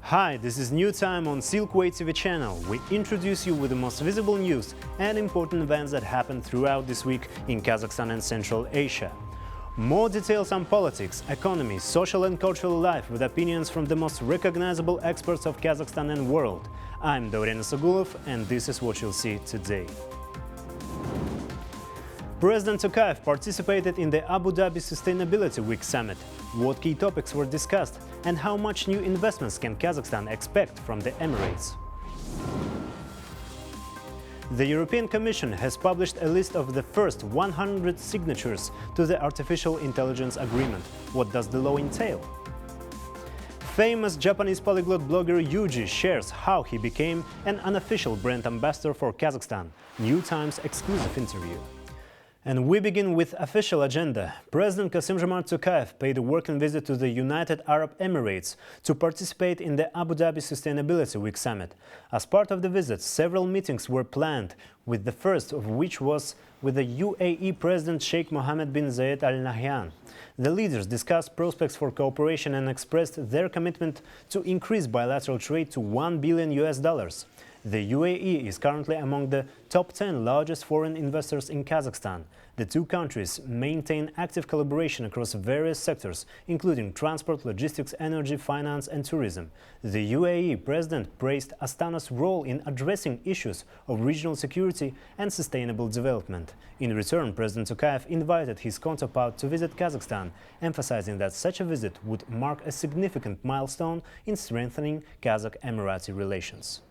Hi, this is New Time on Silkway TV channel. We introduce you with the most visible news and important events that happened throughout this week in Kazakhstan and Central Asia. More details on politics, economy, social and cultural life with opinions from the most recognizable experts of Kazakhstan and world. I'm Dorian Isagulov and this is what you'll see today. President Tokayev participated in the Abu Dhabi Sustainability Week Summit. What key topics were discussed and how much new investments can Kazakhstan expect from the Emirates? The European Commission has published a list of the first 100 signatures to the Artificial Intelligence Agreement. What does the law entail? Famous Japanese polyglot blogger Yuji shares how he became an unofficial brand ambassador for Kazakhstan. New Times exclusive interview. And we begin with official agenda. President Kassym-Jomart Tokayev paid a working visit to the United Arab Emirates to participate in the Abu Dhabi Sustainability Week Summit. As part of the visit, several meetings were planned, with the first of which was with the UAE President Sheikh Mohammed bin Zayed Al Nahyan. The leaders discussed prospects for cooperation and expressed their commitment to increase bilateral trade to $1 billion. The UAE is currently among the top 10 largest foreign investors in Kazakhstan. The two countries maintain active collaboration across various sectors, including transport, logistics, energy, finance and tourism. The UAE president praised Astana's role in addressing issues of regional security and sustainable development. In return, President Tokayev invited his counterpart to visit Kazakhstan, emphasizing that such a visit would mark a significant milestone in strengthening Kazakh-Emirati relations.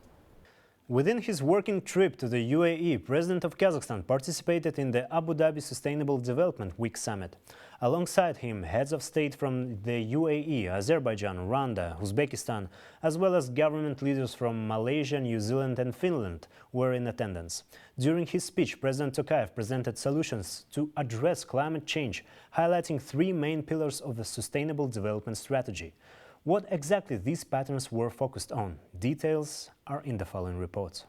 Within his working trip to the UAE, President of Kazakhstan participated in the Abu Dhabi Sustainable Development Week Summit. Alongside him, heads of state from the UAE, Azerbaijan, Rwanda, Uzbekistan, as well as government leaders from Malaysia, New Zealand and Finland were in attendance. During his speech, President Tokayev presented solutions to address climate change, highlighting three main pillars of the Sustainable Development Strategy. What exactly these patterns were focused on? Details are in the following report.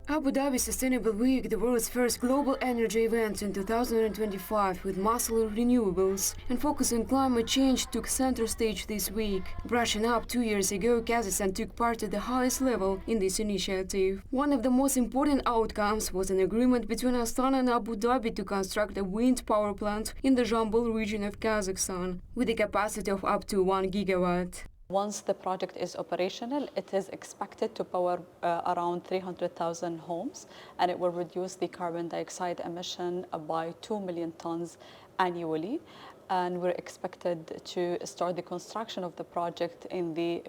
Abu Dhabi Sustainable Week, the world's first global energy event in 2025 with muscle renewables and focus on climate change, took center stage this week. Brushing up 2 years ago, Kazakhstan took part at the highest level in this initiative. One of the most important outcomes was an agreement between Astana and Abu Dhabi to construct a wind power plant in the Jambul region of Kazakhstan with a capacity of up to 1 gigawatt. Once the project is operational, it is expected to power around 300,000 homes, and it will reduce the carbon dioxide emission by 2 million tons annually. And we're expected to start the construction of the project in the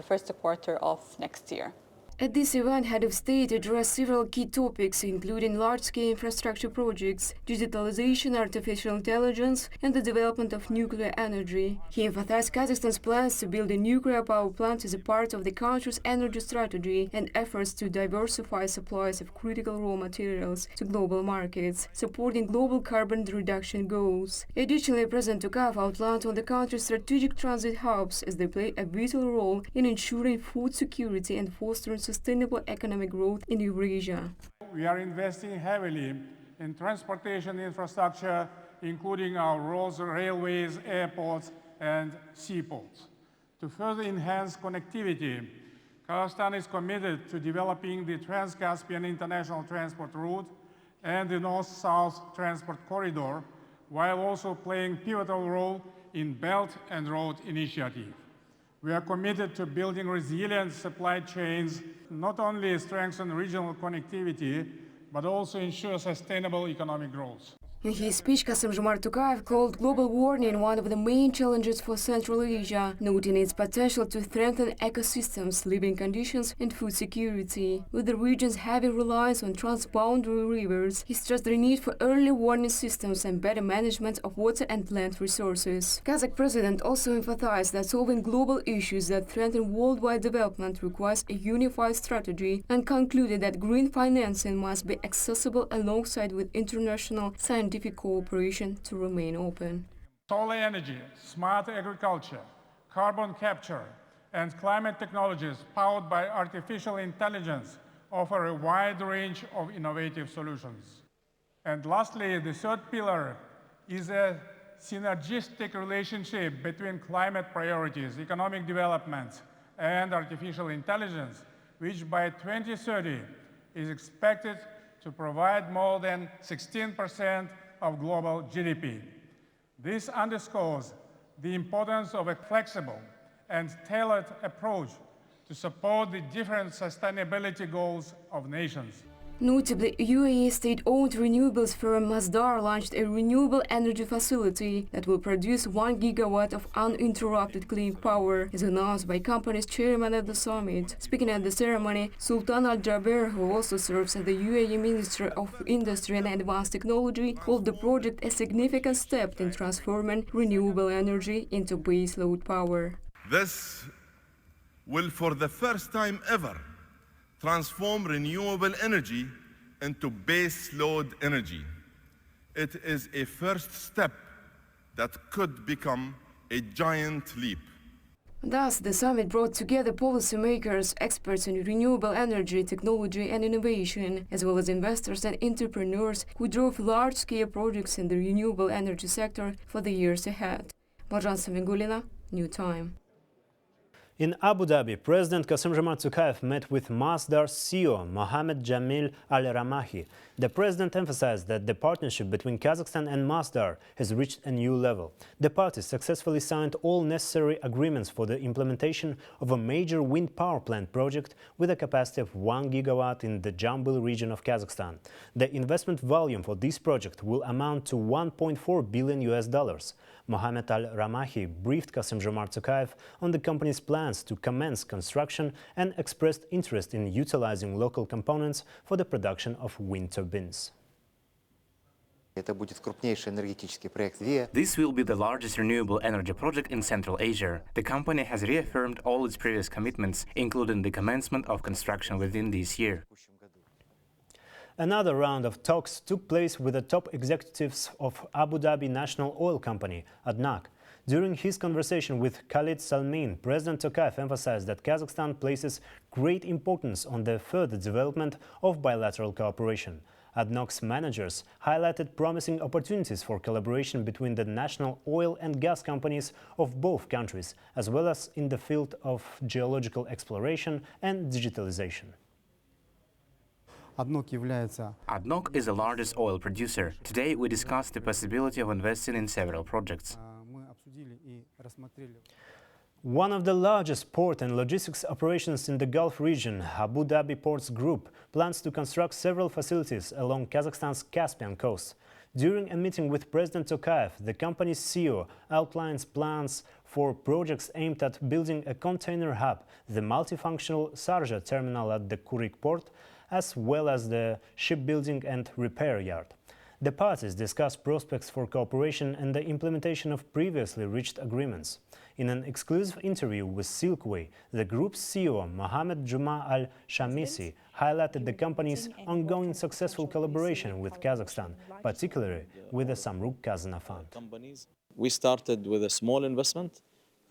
first quarter of next year. At this event, Head of State addressed several key topics, including large-scale infrastructure projects, digitalization, artificial intelligence, and the development of nuclear energy. He emphasized Kazakhstan's plans to build a nuclear power plant as a part of the country's energy strategy and efforts to diversify supplies of critical raw materials to global markets, supporting global carbon reduction goals. Additionally, President Tokayev outlined on the country's strategic transit hubs as they play a vital role in ensuring food security and fostering sustainable economic growth in Eurasia. We are investing heavily in transportation infrastructure, including our roads, railways, airports, and seaports. To further enhance connectivity, Kazakhstan is committed to developing the Trans-Caspian International Transport Route and the North-South Transport Corridor, while also playing a pivotal role in Belt and Road Initiative. We are committed to building resilient supply chains, not only strengthen regional connectivity, but also ensure sustainable economic growth. In his speech, Kassym-Jomart Tokayev called global warming one of the main challenges for Central Asia, noting its potential to strengthen ecosystems, living conditions and food security. With the region's heavy reliance on transboundary rivers, he stressed the need for early warning systems and better management of water and land resources. Kazakh president also emphasized that solving global issues that threaten worldwide development requires a unified strategy and concluded that green financing must be accessible alongside with international scientific cooperation to remain open. Solar energy, smart agriculture, carbon capture, and climate technologies powered by artificial intelligence offer a wide range of innovative solutions. And lastly, the third pillar is a synergistic relationship between climate priorities, economic development, and artificial intelligence, which by 2030 is expected to provide more than 16% of global GDP. This underscores the importance of a flexible and tailored approach to support the different sustainability goals of nations. Notably, UAE state-owned renewables firm Masdar launched a renewable energy facility that will produce 1 gigawatt of uninterrupted clean power, as announced by company's chairman at the summit. Speaking at the ceremony, Sultan Al-Jaber, who also serves as the UAE Minister of Industry and Advanced Technology, called the project a significant step in transforming renewable energy into baseload power. This will, for the first time ever, transform renewable energy into base load energy. It is a first step that could become a giant leap. Thus, the summit brought together policymakers, experts in renewable energy, technology and innovation, as well as investors and entrepreneurs who drove large-scale projects in the renewable energy sector for the years ahead. Marjan Samingulina, New Time. In Abu Dhabi, President Kassym-Jomart Tokayev met with Masdar CEO Mohammed Jamil Al-Ramahi. The president emphasized that the partnership between Kazakhstan and Masdar has reached a new level. The parties successfully signed all necessary agreements for the implementation of a major wind power plant project with a capacity of 1 gigawatt in the Jambil region of Kazakhstan. The investment volume for this project will amount to $1.4 billion. Mohammed Al-Ramahi briefed Kassym-Jomart Tokayev on the company's plans to commence construction and expressed interest in utilizing local components for the production of wind turbines. This will be the largest renewable energy project in Central Asia. The company has reaffirmed all its previous commitments, including the commencement of construction within this year. Another round of talks took place with the top executives of Abu Dhabi National Oil Company, ADNOC. During his conversation with Khalid Salmin, President Tokayev emphasized that Kazakhstan places great importance on the further development of bilateral cooperation. ADNOC's managers highlighted promising opportunities for collaboration between the national oil and gas companies of both countries, as well as in the field of geological exploration and digitalization. ADNOC is the largest oil producer. Today we discussed the possibility of investing in several projects. One of the largest port and logistics operations in the Gulf region, Abu Dhabi Ports Group, plans to construct several facilities along Kazakhstan's Caspian coast. During a meeting with President Tokayev, the company's CEO outlines plans for projects aimed at building a container hub, the multifunctional Sarja terminal at the Kurik port, as well as the shipbuilding and repair yard. The parties discussed prospects for cooperation and the implementation of previously reached agreements. In an exclusive interview with Silkway, the group's CEO Mohammed Juma Al-Shamisi highlighted the company's ongoing successful collaboration with Kazakhstan, particularly with the Samruk Kazna Fund. We started with a small investment.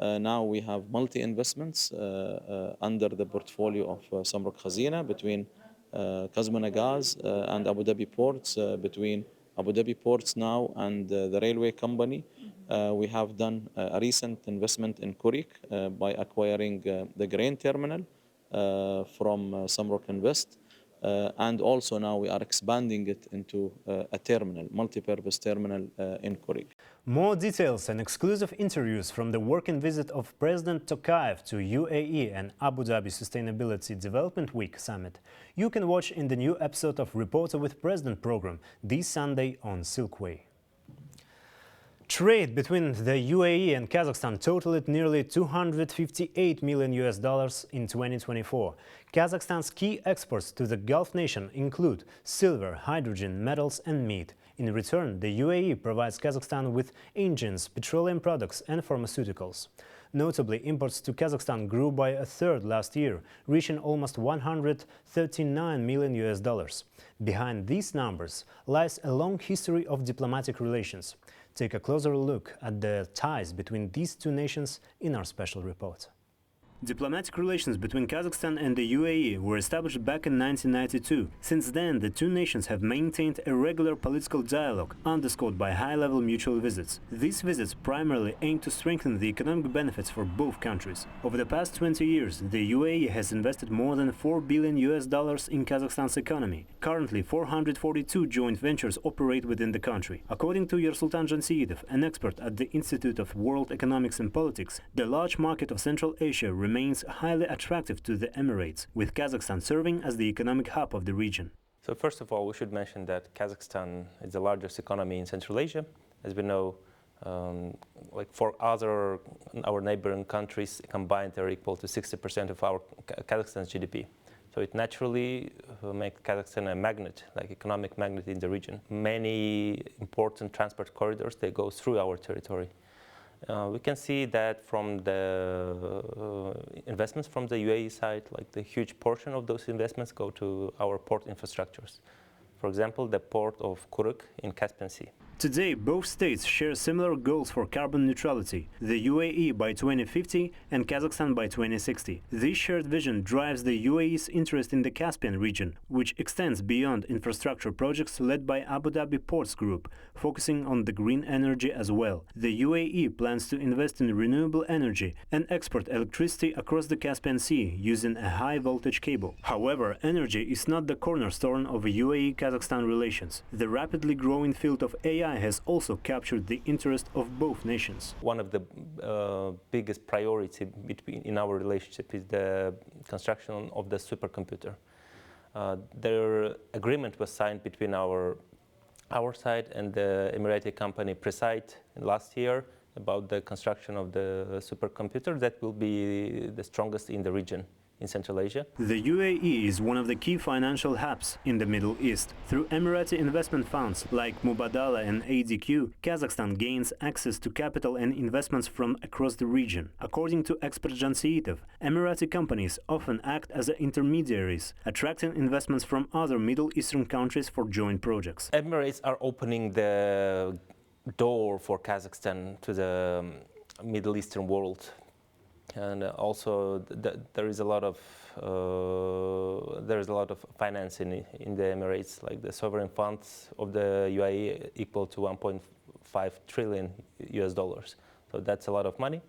Now we have multi-investments under the portfolio of Samruk Khazina between Kazmunagaz and Abu Dhabi Ports, between Abu Dhabi Ports now and the railway company. We have done a recent investment in Kurik by acquiring the grain terminal from Samruk Invest. And also now we are expanding it into a terminal, multi-purpose terminal in Kurik. More details and exclusive interviews from the working visit of President Tokayev to UAE and Abu Dhabi Sustainability Development Week Summit you can watch in the new episode of Reporter with President program this Sunday on Silkway. Trade between the UAE and Kazakhstan totaled nearly $258 million in 2024. Kazakhstan's key exports to the Gulf nation include silver, hydrogen, metals and meat. In return, the UAE provides Kazakhstan with engines, petroleum products and pharmaceuticals. Notably, imports to Kazakhstan grew by a third last year, reaching almost $139 million. Behind these numbers lies a long history of diplomatic relations. Take a closer look at the ties between these two nations in our special report. Diplomatic relations between Kazakhstan and the UAE were established back in 1992. Since then, the two nations have maintained a regular political dialogue, underscored by high-level mutual visits. These visits primarily aim to strengthen the economic benefits for both countries. Over the past 20 years, the UAE has invested more than $4 billion in Kazakhstan's economy. Currently, 442 joint ventures operate within the country. According to Yersultan Jansiidov, an expert at the Institute of World Economics and Politics, the large market of Central Asia remains highly attractive to the Emirates, with Kazakhstan serving as the economic hub of the region. So first of all, we should mention that Kazakhstan is the largest economy in Central Asia. As we know, like for our neighboring countries combined, they're equal to 60% of our Kazakhstan's GDP. So it naturally makes Kazakhstan a magnet, like economic magnet in the region. Many important transport corridors, they go through our territory. We can see that from the investments from the UAE side, like the huge portion of those investments go to our port infrastructures. For example, the port of Kuruk in Caspian Sea. Today, both states share similar goals for carbon neutrality, the UAE by 2050 and Kazakhstan by 2060. This shared vision drives the UAE's interest in the Caspian region, which extends beyond infrastructure projects led by Abu Dhabi Ports Group, focusing on the green energy as well. The UAE plans to invest in renewable energy and export electricity across the Caspian Sea using a high-voltage cable. However, energy is not the cornerstone of UAE-Kazakhstan relations. The rapidly growing field of AI has also captured the interest of both nations. One of the biggest priorities in our relationship is the construction of the supercomputer. Their agreement was signed between our side and the Emirati company Preside last year about the construction of the supercomputer that will be the strongest in the region. In Central Asia. The UAE is one of the key financial hubs in the Middle East. Through Emirati investment funds like Mubadala and ADQ, Kazakhstan gains access to capital and investments from across the region. According to expert Jansiidov, Emirati companies often act as intermediaries, attracting investments from other Middle Eastern countries for joint projects. Emirates are opening the door for Kazakhstan to the Middle Eastern world. And also, there is a lot of finance in the Emirates, like the sovereign funds of the UAE equal to 1.5 trillion US dollars. So that's a lot of money,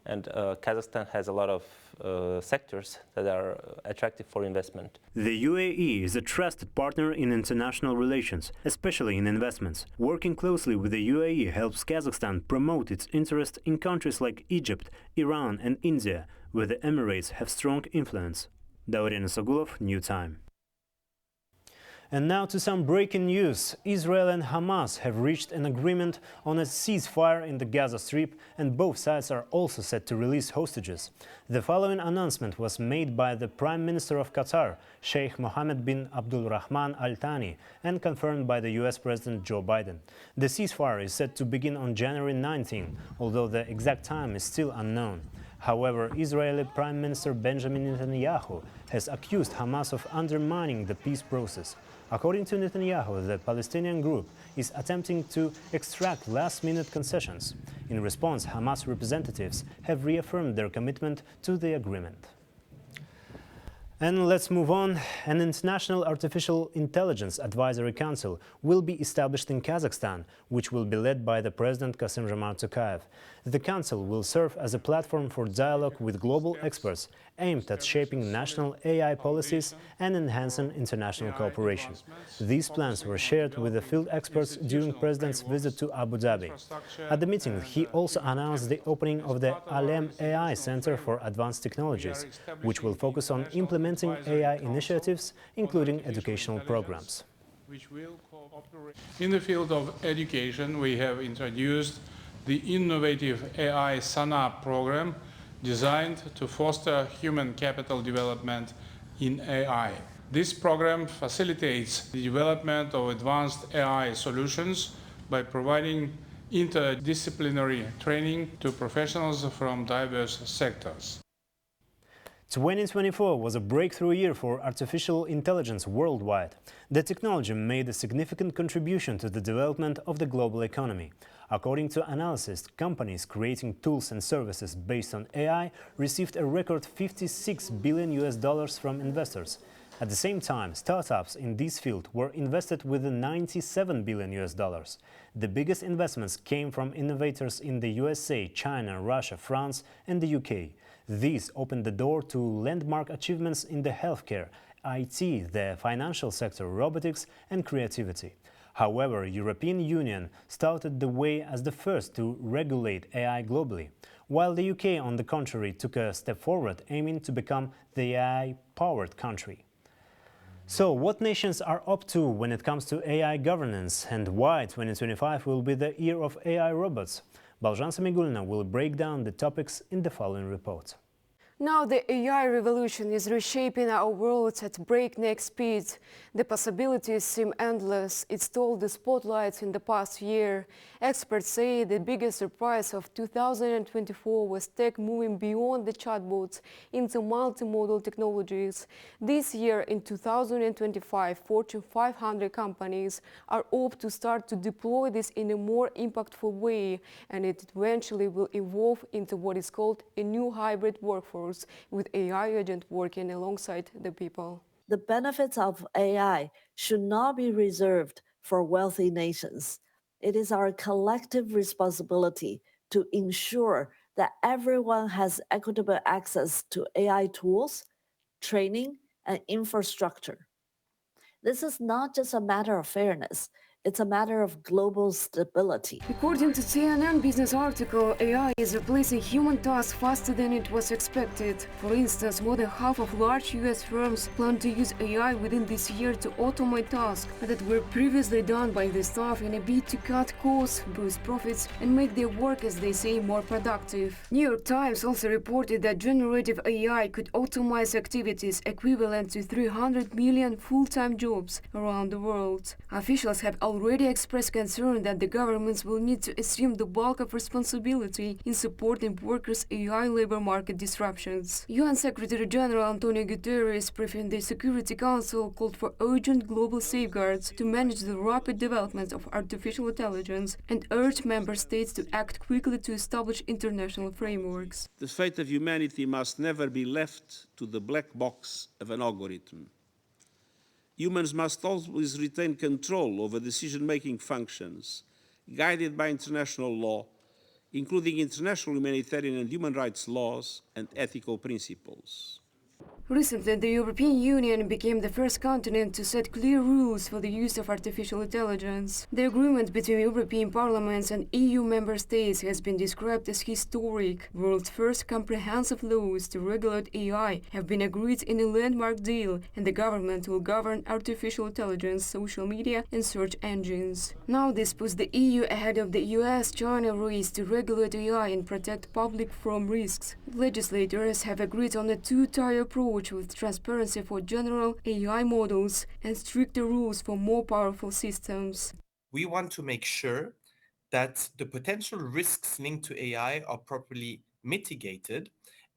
and Kazakhstan has a lot of sectors that are attractive for investment. The UAE is a trusted partner in international relations, especially in investments. Working closely with the UAE helps Kazakhstan promote its interest in countries like Egypt, Iran and India, where the Emirates have strong influence. Daurena Sagulov, New Time. And now to some breaking news. Israel and Hamas have reached an agreement on a ceasefire in the Gaza Strip, and both sides are also set to release hostages. The following announcement was made by the Prime Minister of Qatar, Sheikh Mohammed bin Abdulrahman Al Thani, and confirmed by the US President Joe Biden. The ceasefire is set to begin on January 19, although the exact time is still unknown. However, Israeli Prime Minister Benjamin Netanyahu has accused Hamas of undermining the peace process. According to Netanyahu, the Palestinian group is attempting to extract last-minute concessions. In response, Hamas representatives have reaffirmed their commitment to the agreement. And let's move on. An International Artificial Intelligence Advisory Council will be established in Kazakhstan, which will be led by the President Kassym-Jomart Tokayev. The council will serve as a platform for dialogue with global experts aimed at shaping national AI policies and enhancing international cooperation. These plans were shared with the field experts during the President's visit to Abu Dhabi. At the meeting, he also announced the opening of the Alem AI Center for Advanced Technologies, which will focus on implementing AI initiatives, including educational programs. In the field of education, we have introduced the innovative AI SANA program designed to foster human capital development in AI. This program facilitates the development of advanced AI solutions by providing interdisciplinary training to professionals from diverse sectors. 2024 was a breakthrough year for artificial intelligence worldwide. The technology made a significant contribution to the development of the global economy. According to analysis, companies creating tools and services based on AI received a record $56 billion from investors. At the same time, startups in this field were invested with $97 billion. The biggest investments came from innovators in the USA, China, Russia, France and the UK. These opened the door to landmark achievements in the healthcare, IT, the financial sector, robotics and creativity. However, the European Union started the way as the first to regulate AI globally, while the UK, on the contrary, took a step forward, aiming to become the AI-powered country. So, what nations are up to when it comes to AI governance, and why 2025 will be the year of AI robots? Balzhan Samigulina will break down the topics in the following report. Now the AI revolution is reshaping our world at breakneck speed. The possibilities seem endless. It stole the spotlight in the past year. Experts say the biggest surprise of 2024 was tech moving beyond the chatbots into multimodal technologies. This year, in 2025, Fortune 500 companies are hoped to start to deploy this in a more impactful way, and it eventually will evolve into what is called a new hybrid workforce, with AI agent working alongside the people. The benefits of AI should not be reserved for wealthy nations. It is our collective responsibility to ensure that everyone has equitable access to AI tools, training, and infrastructure. This is not just a matter of fairness. It's a matter of global stability. According to CNN business article, AI is replacing human tasks faster than it was expected. For instance, more than half of large US firms plan to use AI within this year to automate tasks that were previously done by the staff in a bid to cut costs, boost profits, and make their work, as they say, more productive. New York Times also reported that generative AI could automate activities equivalent to 300 million full-time jobs around the world. Officials have already expressed concern that the governments will need to assume the bulk of responsibility in supporting workers' AI labor market disruptions. UN Secretary General Antonio Guterres, briefing the Security Council, called for urgent global safeguards to manage the rapid development of artificial intelligence and urged member states to act quickly to establish international frameworks. The fate of humanity must never be left to the black box of an algorithm. Humans must always retain control over decision-making functions, guided by international law, including international humanitarian and human rights laws and ethical principles. Recently, the European Union became the first continent to set clear rules for the use of artificial intelligence. The agreement between European parliaments and EU member states has been described as historic. The world's first comprehensive laws to regulate AI have been agreed in a landmark deal, and the government will govern artificial intelligence, social media and search engines. Now this puts the EU ahead of the US-China race to regulate AI and protect public from risks. Legislators have agreed on a two-tier approach with transparency for general AI models and stricter rules for more powerful systems. We want to make sure that the potential risks linked to AI are properly mitigated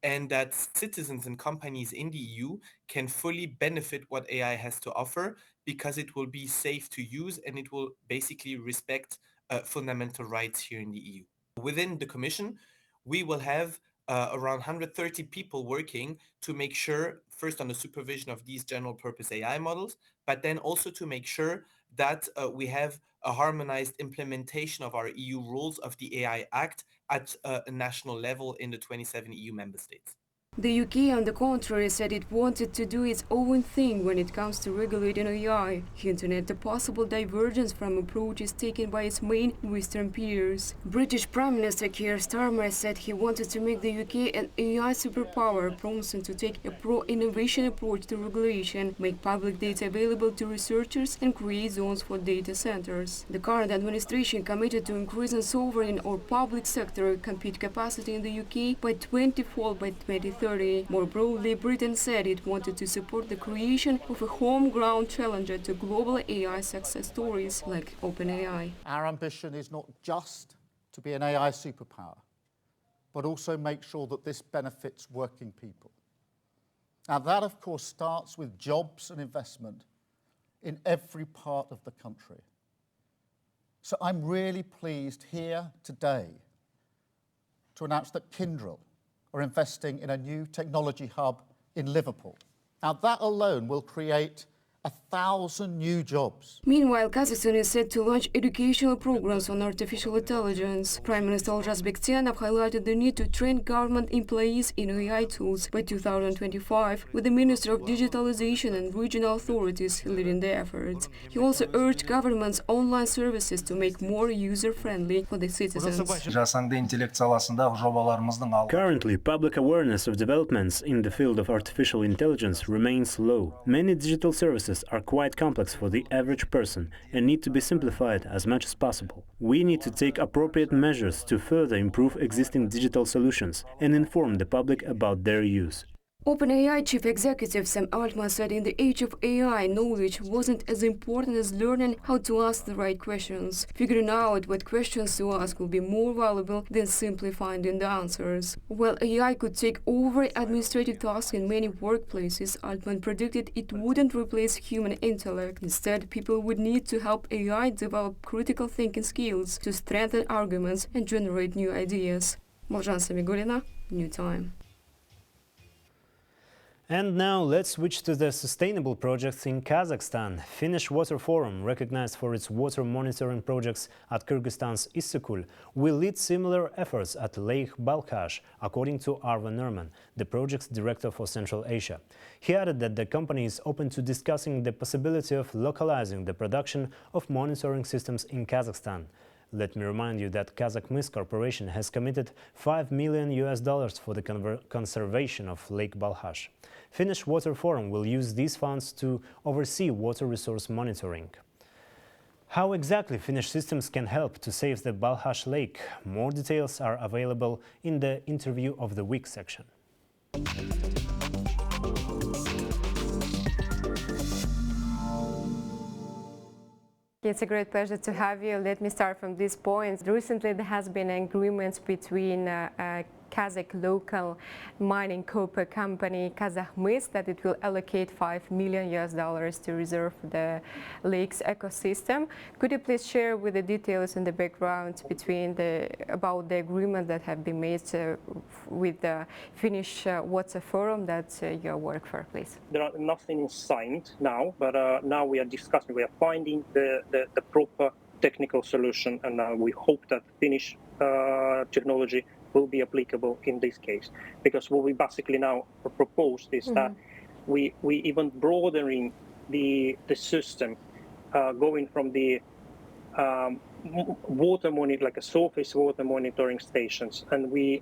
and that citizens and companies in the EU can fully benefit what AI has to offer, because it will be safe to use and it will basically respect fundamental rights here in the EU. Within the Commission, we will have around 130 people working to make sure, first on the supervision of these general purpose AI models, but then also to make sure that we have a harmonized implementation of our EU rules of the AI Act at a national level in the 27 EU member states. The UK, on the contrary, said it wanted to do its own thing when it comes to regulating AI, hinting at the possible divergence from approaches taken by its main Western peers. British Prime Minister Keir Starmer said he wanted to make the UK an AI superpower, promising to take a pro-innovation approach to regulation, make public data available to researchers and create zones for data centers. The current administration committed to increasing sovereign or public sector compute capacity in the UK by 20-fold by 2030. More broadly, Britain said it wanted to support the creation of a home-ground challenger to global AI success stories like OpenAI. Our ambition is not just to be an AI superpower, but also make sure that this benefits working people. Now that, of course, starts with jobs and investment in every part of the country. So I'm really pleased here today to announce that Kyndryl are investing in a new technology hub in Liverpool. Now that alone will create 1,000 new jobs. Meanwhile, Kazakhstan is set to launch educational programs on artificial intelligence. Prime Minister Oljas Bektianov highlighted the need to train government employees in AI tools by 2025, with the Minister of Digitalization and regional authorities leading the efforts. He also urged government's online services to make more user-friendly for the citizens. Currently, public awareness of developments in the field of artificial intelligence remains low. Many digital services are quite complex for the average person and need to be simplified as much as possible. We need to take appropriate measures to further improve existing digital solutions and inform the public about their use. OpenAI chief executive Sam Altman said in the age of AI, knowledge wasn't as important as learning how to ask the right questions. Figuring out what questions to ask will be more valuable than simply finding the answers. While AI could take over administrative tasks in many workplaces, Altman predicted it wouldn't replace human intellect. Instead, people would need to help AI develop critical thinking skills to strengthen arguments and generate new ideas. Marjan Samigulina, New Time. And now let's switch to the sustainable projects in Kazakhstan. Finnish Water Forum, recognized for its water monitoring projects at Kyrgyzstan's Issyk, will lead similar efforts at Lake Balkhash, according to Arvo Nerman, the project's director for Central Asia. He added that the company is open to discussing the possibility of localizing the production of monitoring systems in Kazakhstan. Let me remind you that Kazakh Mist Corporation has committed $5 million for the conservation of Lake Balkhash. Finnish Water Forum will use these funds to oversee water resource monitoring. How exactly Finnish systems can help to save the Balkhash Lake? More details are available in the Interview of the Week section. It's a great pleasure to have you. Let me start from this point. Recently, there has been an agreement between Kazakh local mining copper company Kazakh Mist that it will allocate $5 million to reserve the lake's ecosystem. Could you please share with the details in the background about the agreement that have been made with the Finnish Water Forum that you work for, please? There are nothing signed now, but now we are discussing, we are finding the proper technical solution, and we hope that Finnish technology will be applicable in this case, because what we basically now proposed is that we even broadening the system, going from the water monitor, like a surface water monitoring stations, and we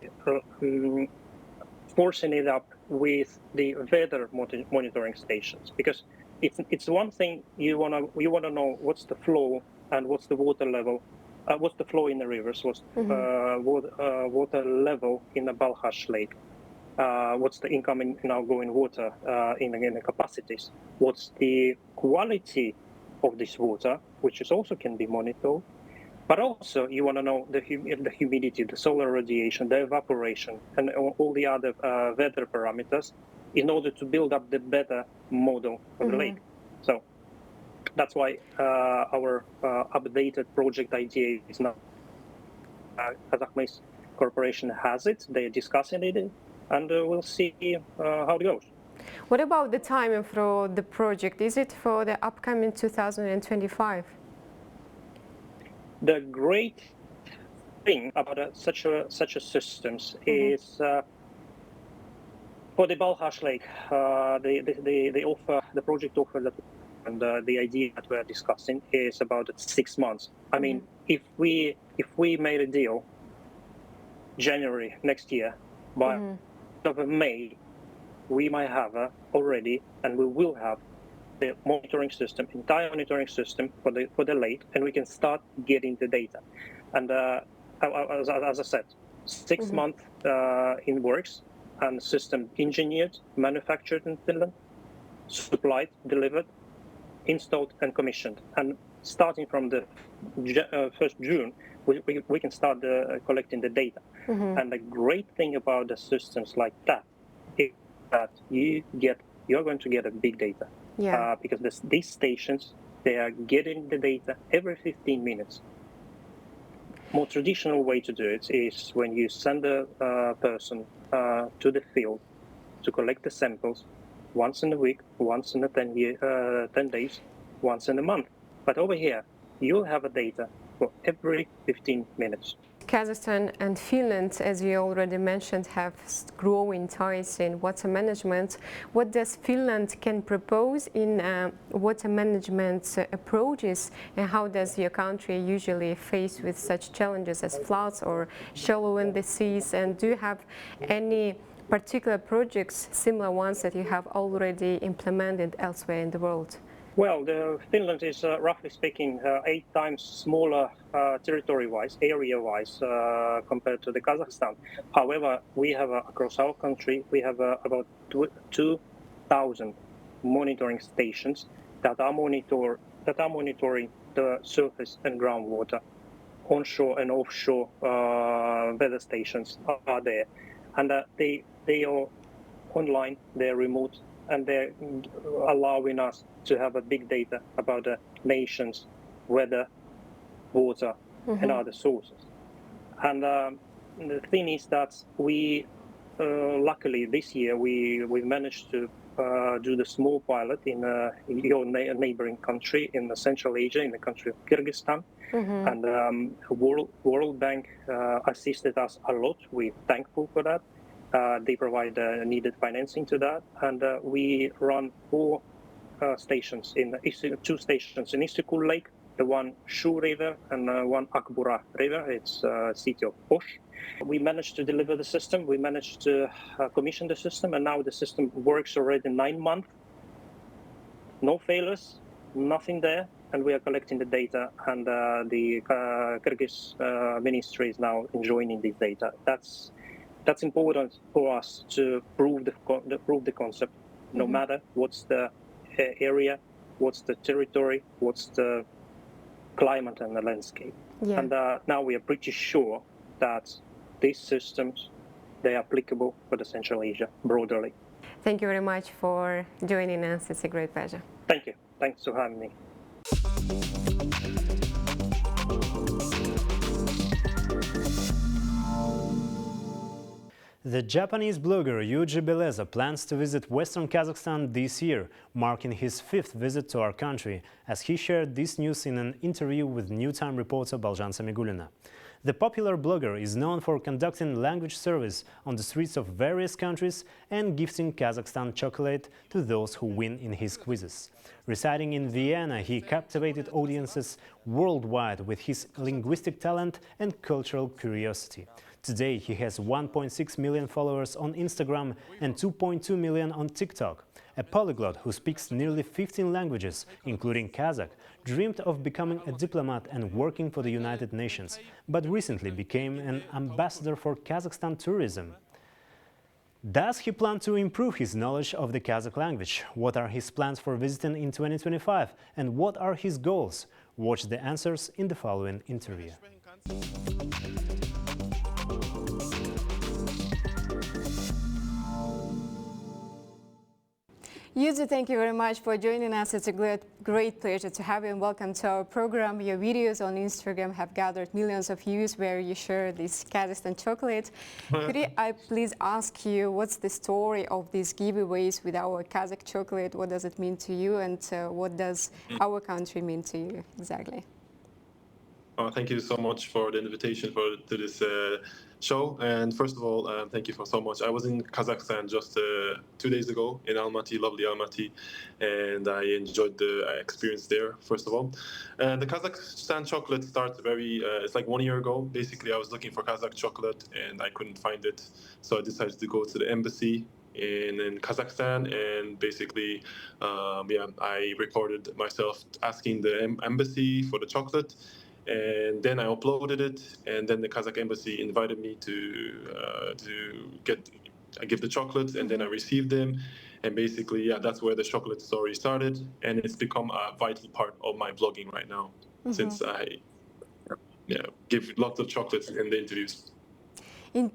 forcing it up with the weather monitoring stations, because it's one thing you wanna know what's the flow and what's the water level. What's the flow in the rivers? What's water level in the Balkhash Lake? What's the incoming and outgoing water in the capacities? What's the quality of this water, which is also can be monitored? But also you want to know the humidity, the solar radiation, the evaporation, and all the other weather parameters in order to build up the better model of the lake. So that's why our updated project idea is now Kazakh Mist Corporation has it. They're discussing it, and we'll see how it goes. What about the timing for the project? Is it for the upcoming 2025? The great thing about such a systems is for the Balkhash Lake, the project offer that. And the idea that we're discussing is about 6 months. I mean, if we made a deal January next year, by May, we might have already, and we will have the monitoring system, entire monitoring system for the lake, and we can start getting the data. And as I said, 6 months in works, and system engineered, manufactured in Finland, supplied, delivered, installed and commissioned, and starting from the 1st June, we can start collecting the data. And the great thing about the systems like that is that you're going to get a big data. Yeah. Because these stations, they are getting the data every 15 minutes. More traditional way to do it is when you send a person to the field to collect the samples once in a week, once in 10 days, once in a month. But over here, you have a data for every 15 minutes. Kazakhstan and Finland, as you already mentioned, have growing ties in water management. What does Finland can propose in water management approaches, and how does your country usually face with such challenges as floods or shallow in the seas? And do you have any particular projects, similar ones that you have already implemented elsewhere in the world? Well, Finland is, roughly speaking, 8 times smaller territory-wise, area-wise, compared to the Kazakhstan. However, we have across our country, we have about 2,000 monitoring stations that are monitoring the surface and groundwater. Onshore and offshore weather stations are there, and they are online, they're remote, and they're allowing us to have a big data about the nation's weather, water, and other sources. And the thing is that we, luckily this year, we managed to do the small pilot in your neighboring country in the Central Asia, in the country of Kyrgyzstan. And World Bank assisted us a lot. We're thankful for that. They provide needed financing to that, and we run 4 stations in 2 stations in Issyk Lake, the one Shu River and one Akbura River. It's city of Osh. We managed to deliver the system. We managed to commission the system, and now the system works already 9 months. No failures, nothing there, and we are collecting the data. And the Kyrgyz ministry is now enjoining this data. That's important for us to prove the concept, no matter what's the area, what's the territory, what's the climate and the landscape. Yeah. And now we are pretty sure that these systems, they are applicable for the Central Asia broadly. Thank you very much for joining us. It's a great pleasure. Thank you. Thanks for having me. The Japanese blogger Yuji Beleza plans to visit Western Kazakhstan this year, marking his 5th visit to our country, as he shared this news in an interview with New Time reporter Balzhan Samigulina. The popular blogger is known for conducting language surveys on the streets of various countries and gifting Kazakhstan chocolate to those who win in his quizzes. Residing in Vienna, he captivated audiences worldwide with his linguistic talent and cultural curiosity. Today, he has 1.6 million followers on Instagram and 2.2 million on TikTok. A polyglot who speaks nearly 15 languages, including Kazakh, dreamed of becoming a diplomat and working for the United Nations, but recently became an ambassador for Kazakhstan tourism. Does he plan to improve his knowledge of the Kazakh language? What are his plans for visiting in 2025? And what are his goals? Watch the answers in the following interview. Yuji, thank you very much for joining us. It's a great pleasure to have you, and welcome to our program. Your videos on Instagram have gathered millions of views where you share this Kazakhstan chocolate. Could I please ask you, what's the story of these giveaways with our Kazakh chocolate? What does it mean to you, and what does our country mean to you exactly? Thank you so much for the invitation to this show. And first of all, thank you for so much. I was in Kazakhstan just 2 days ago in Almaty, lovely Almaty, and I enjoyed the experience there, first of all. The Kazakhstan chocolate starts it's like 1 year ago. Basically, I was looking for Kazakh chocolate and I couldn't find it. So I decided to go to the embassy in Kazakhstan, and basically, I recorded myself asking the embassy for the chocolate. And then I uploaded it, and then the Kazakh embassy invited me to give the chocolates, and then I received them. And basically, that's where the chocolate story started, and it's become a vital part of my blogging right now, since I give lots of chocolates in the interviews.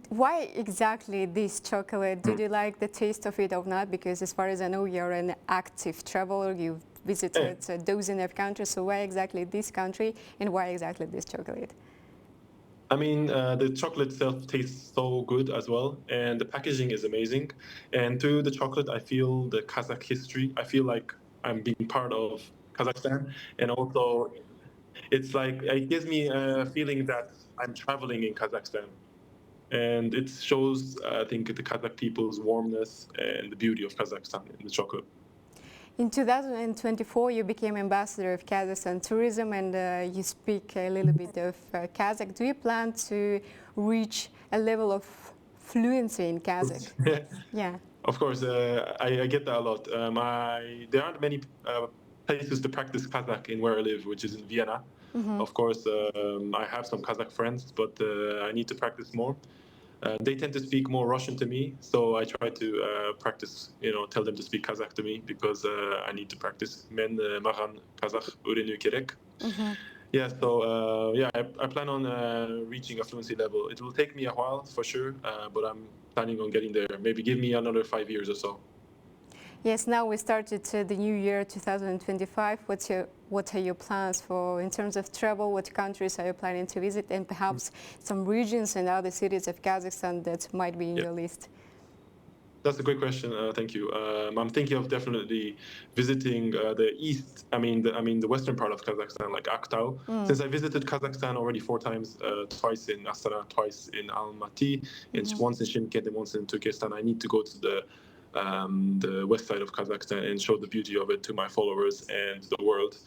Why exactly this chocolate? Did you like the taste of it or not? Because as far as I know, you're an active traveler. You've visited a dozen of countries. So why exactly this country and why exactly this chocolate? I mean, the chocolate itself tastes so good as well, and the packaging is amazing. And through the chocolate, I feel the Kazakh history. I feel like I'm being part of Kazakhstan, and also it's like it gives me a feeling that I'm traveling in Kazakhstan. And it shows, I think, the Kazakh people's warmness and the beauty of Kazakhstan in the chocolate. In 2024, you became ambassador of Kazakhstan tourism, and you speak a little bit of Kazakh. Do you plan to reach a level of fluency in Kazakh? Yeah. Of course, I get that a lot. There aren't many places to practice Kazakh in where I live, which is in Vienna. Of course, I have some Kazakh friends, but I need to practice more. They tend to speak more Russian to me, so I try to practice, tell them to speak Kazakh to me because I need to practice. Men mağan Kazakh öğreniyor gerek. Yeah, so I plan on reaching a fluency level. It will take me a while for sure, but I'm planning on getting there. Maybe give me another 5 years or so. Yes, now we started the new year 2025. What are your plans for in terms of travel? What countries are you planning to visit, and perhaps some regions and other cities of Kazakhstan that might be in your list? That's a great question. Thank you. I'm thinking of definitely visiting the east. I mean, the western part of Kazakhstan, like Aktau. Since I visited Kazakhstan already 4 times, twice in Astana, twice in Almaty, and once in Shymkent and once in Turkestan. I need to go to the west side of Kazakhstan and show the beauty of it to my followers and the world.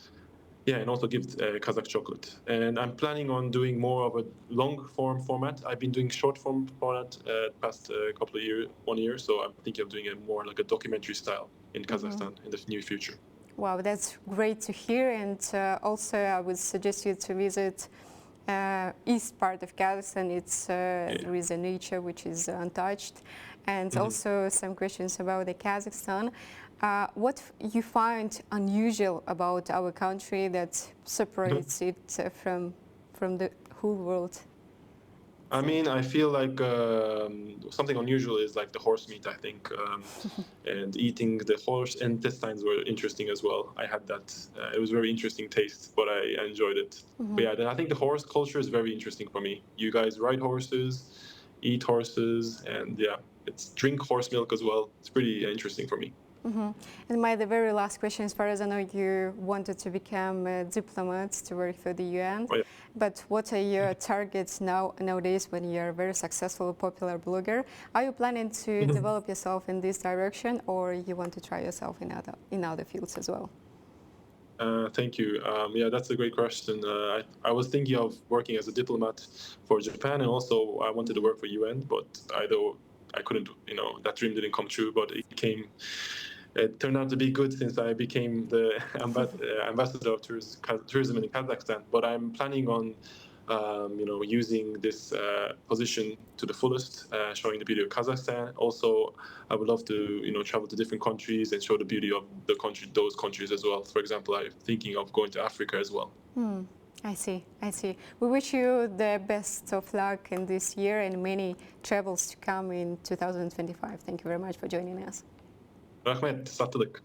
Yeah, and also give Kazakh chocolate. And I'm planning on doing more of a long form format. I've been doing short form format past couple of years, 1 year. So I'm thinking of doing it more like a documentary style in Kazakhstan in the near future. Wow, that's great to hear. And also I would suggest you to visit east part of Kazakhstan. There is a nature which is untouched. And also some questions about the Kazakhstan. What you find unusual about our country that separates it from the whole world? I mean, I feel like something unusual is like the horse meat, I think. And eating the horse intestines were interesting as well. I had that. It was very interesting taste, but I enjoyed it. But yeah, then I think the horse culture is very interesting for me. You guys ride horses, eat horses, and yeah, drink horse milk as well. It's pretty interesting for me. And the very last question, as far as I know, you wanted to become a diplomat to work for the UN. Oh, yeah. But what are your targets nowadays when you're a very successful, popular blogger? Are you planning to develop yourself in this direction, or you want to try yourself in other fields as well? Thank you. Yeah, that's a great question. I was thinking of working as a diplomat for Japan, and also I wanted to work for UN, but I couldn't, that dream didn't come true, but it turned out to be good since I became the ambassador of tourism in Kazakhstan. But I'm planning on, using this position to the fullest, showing the beauty of Kazakhstan. Also, I would love to, travel to different countries and show the beauty of those countries as well. For example, I'm thinking of going to Africa as well. I see. We wish you the best of luck in this year and many travels to come in 2025. Thank you very much for joining us. Rahmet, sağlık.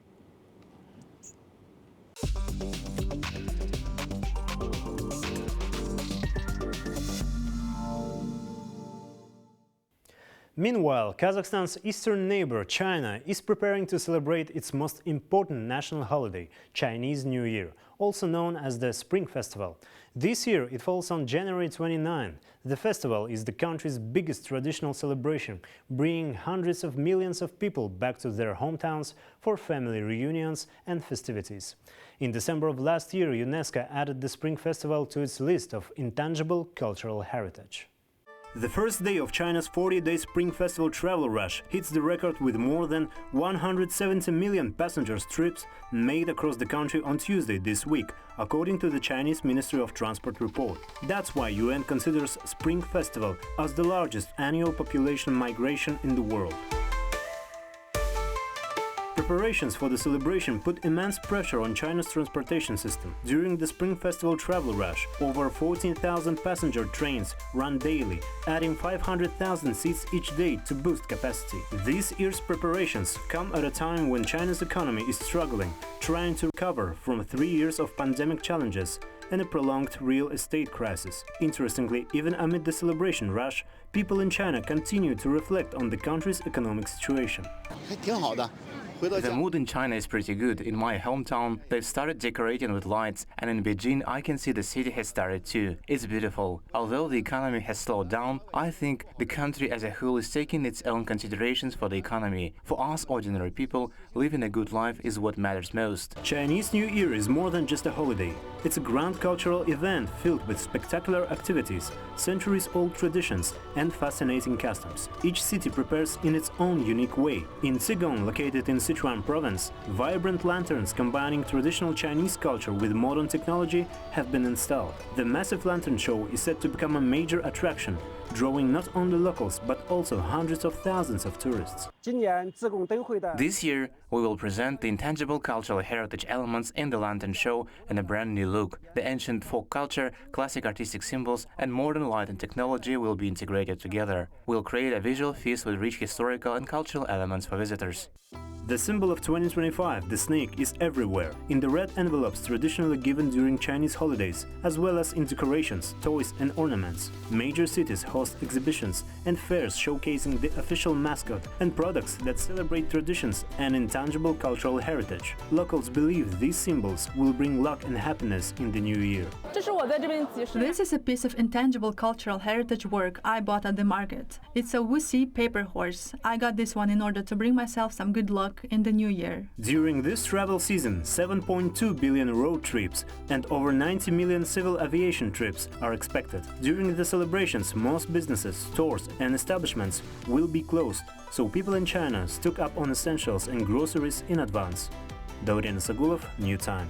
Meanwhile, Kazakhstan's eastern neighbor, China, is preparing to celebrate its most important national holiday, Chinese New Year, also known as the Spring Festival. This year it falls on January 29. The festival is the country's biggest traditional celebration, bringing hundreds of millions of people back to their hometowns for family reunions and festivities. In December of last year, UNESCO added the Spring Festival to its list of intangible cultural heritage. The first day of China's 40-day Spring Festival travel rush hits the record with more than 170 million passengers trips made across the country on Tuesday this week, according to the Chinese Ministry of Transport report. That's why UN considers Spring Festival as the largest annual population migration in the world. preparations for the celebration put immense pressure on China's transportation system. During the Spring Festival travel rush, over 14,000 passenger trains run daily, adding 500,000 seats each day to boost capacity. This year's preparations come at a time when China's economy is struggling, trying to recover from 3 years of pandemic challenges and a prolonged real estate crisis. Interestingly, even amid the celebration rush, people in China continue to reflect on the country's economic situation. The mood in China is pretty good. In my hometown, they've started decorating with lights, and in Beijing, I can see the city has started too. It's beautiful. Although the economy has slowed down, I think the country as a whole is taking its own considerations for the economy. For us ordinary people, living a good life is what matters most. Chinese New Year is more than just a holiday. It's a grand cultural event filled with spectacular activities, centuries-old traditions, and fascinating customs. Each city prepares in its own unique way. In Zigong, located in Sichuan province, vibrant lanterns combining traditional Chinese culture with modern technology have been installed. The massive lantern show is set to become a major attraction, drawing not only locals but also hundreds of thousands of tourists. This year, we will present the intangible cultural heritage elements in the lantern show in a brand new look. The ancient folk culture, classic artistic symbols, and modern light and technology will be integrated together. We'll create a visual feast with rich historical and cultural elements for visitors. The symbol of 2025, the snake, is everywhere, in the red envelopes traditionally given during Chinese holidays, as well as in decorations, toys and ornaments. Major cities host exhibitions and fairs showcasing the official mascot and products that celebrate traditions and intangible cultural heritage. Locals believe these symbols will bring luck and happiness in the new year. This is a piece of intangible cultural heritage work I bought at the market. It's a Wuxi paper horse. I got this one in order to bring myself some good luck in the new year. During this travel season, 7.2 billion road trips and over 90 million civil aviation trips are expected. During the celebrations, most businesses, stores and establishments will be closed, so people in China stock up on essentials and groceries in advance. Dorian Sagulov, New Time.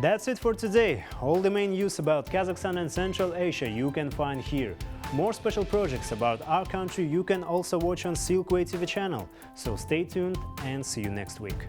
That's it for today. All the main news about Kazakhstan and Central Asia you can find here. More special projects about our country you can also watch on Silkway TV channel. So stay tuned and see you next week.